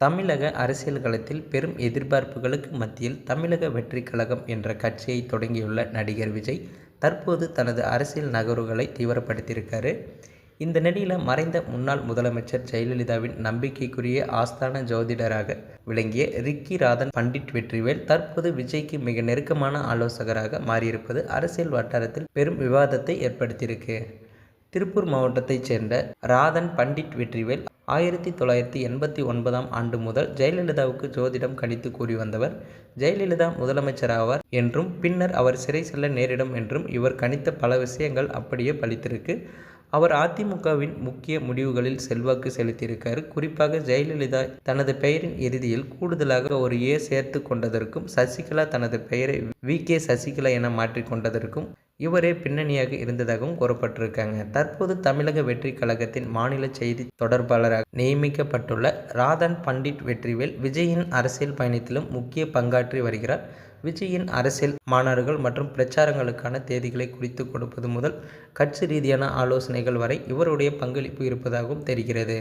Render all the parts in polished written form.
தமிழக அரசியல் களத்தில் பெரும் எதிர்பார்ப்புகளுக்கு மத்தியில் தமிழக வெற்றிக் கழகம் என்ற கட்சியை தொடங்கியுள்ள நடிகர் விஜய் தற்போது தனது அரசியல் நகர்வுகளை தீவிரப்படுத்தியிருக்காரு. இந்த நிலையில் மறைந்த முன்னாள் முதலமைச்சர் ஜெயலலிதாவின் நம்பிக்கைக்குரிய ஆஸ்தான ஜோதிடராக விளங்கிய ரிக்கி ராதன் பண்டிட் வெற்றிவேல் தற்போது விஜய்க்கு மிக நெருக்கமான ஆலோசகராக மாறியிருப்பது அரசியல் வட்டாரத்தில் பெரும் விவாதத்தை ஏற்படுத்தியிருக்கு. திருப்பூர் மாவட்டத்தைச் சேர்ந்த ராதன் பண்டிட் வெற்றிவேல் 1989ஆம் ஆண்டு முதல் ஜெயலலிதாவுக்கு ஜோதிடம் கணித்து கூறி வந்தவர். ஜெயலலிதா முதலமைச்சராவார் என்றும் பின்னர் அவர் சிறை செல்ல நேரிடும் என்றும் இவர் கணித்த பல விஷயங்கள் அப்படியே பலித்திருக்கு. அவர் அதிமுகவின் முக்கிய முடிவுகளில் செல்வாக்கு செலுத்தியிருக்காரு. குறிப்பாக ஜெயலலிதா தனது பெயரின் இறுதியில் கூடுதலாக ஒரு ஏ சேர்த்து கொண்டதற்கும் சசிகலா தனது பெயரை வி.கே. சசிகலா என மாற்றிக்கொண்டதற்கும் இவரே பின்னணியாக இருந்ததாகவும் கூறப்பட்டிருக்காங்க. தற்போது தமிழக வெற்றிக் கழகத்தின் மாநில செய்தி தொடர்பாளராக நியமிக்கப்பட்டுள்ள ராதன் பண்டிட் வெற்றிவேல் விஜயின் அரசியல் பயணத்திலும் முக்கிய பங்காற்றி வருகிறார். விஜயின் அரசியல் மாநாடுகள் மற்றும் பிரச்சாரங்களுக்கான தேதிகளை குறித்து கொடுப்பது முதல் கட்சி ரீதியான ஆலோசனைகள் வரை இவருடைய பங்களிப்பு இருப்பதாகவும் தெரிகிறது.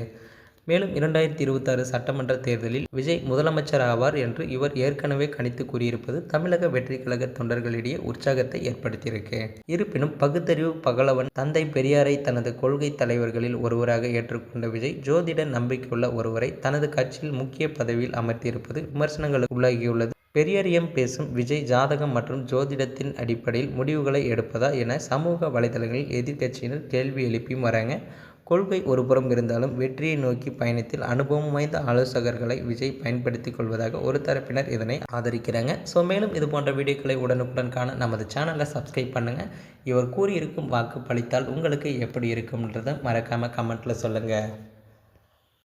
மேலும் 2026 சட்டமன்ற தேர்தலில் விஜய் முதலமைச்சர் ஆவார் என்று இவர் ஏற்கனவே கணித்து கூறியிருப்பது தமிழக வெற்றிக் கழக தொண்டர்களிடையே உற்சாகத்தை ஏற்படுத்தியிருக்கு. இருப்பினும் பகுத்தறிவு பகலவன் தந்தை பெரியாரை தனது கொள்கை தலைவர்களில் ஒருவராக ஏற்றுக்கொண்ட விஜய் ஜோதிட நம்பிக்கையுள்ள ஒருவரை தனது கட்சியில் முக்கிய பதவியில் அமர்த்தியிருப்பது விமர்சனங்களுக்கு உள்ளாகியுள்ளது. பெரியாரியம் பேசும் விஜய் ஜாதகம் மற்றும் ஜோதிடத்தின் அடிப்படையில் முடிவுகளை எடுப்பதா என சமூக வலைதளங்களில் எதிர்க்கட்சியினர் கேள்வி எழுப்பியும் வராங்க. கொள்கை ஒருபுறம் இருந்தாலும் வெற்றியை நோக்கி பயணத்தில் அனுபவம் வாய்ந்த ஆலோசகர்களை விஜய் பயன்படுத்திக் கொள்வதாக ஒரு தரப்பினர் இதனை ஆதரிக்கிறாங்க. மேலும் இது போன்ற வீடியோக்களை உடனுக்குடன் காண நமது சேனலை சப்ஸ்கிரைப் பண்ணுங்கள். இவர் கூறியிருக்கும் வாக்கு பலித்தால் உங்களுக்கு எப்படி இருக்கும்ன்றதை மறக்காமல் கமெண்ட்டில் சொல்லுங்கள்.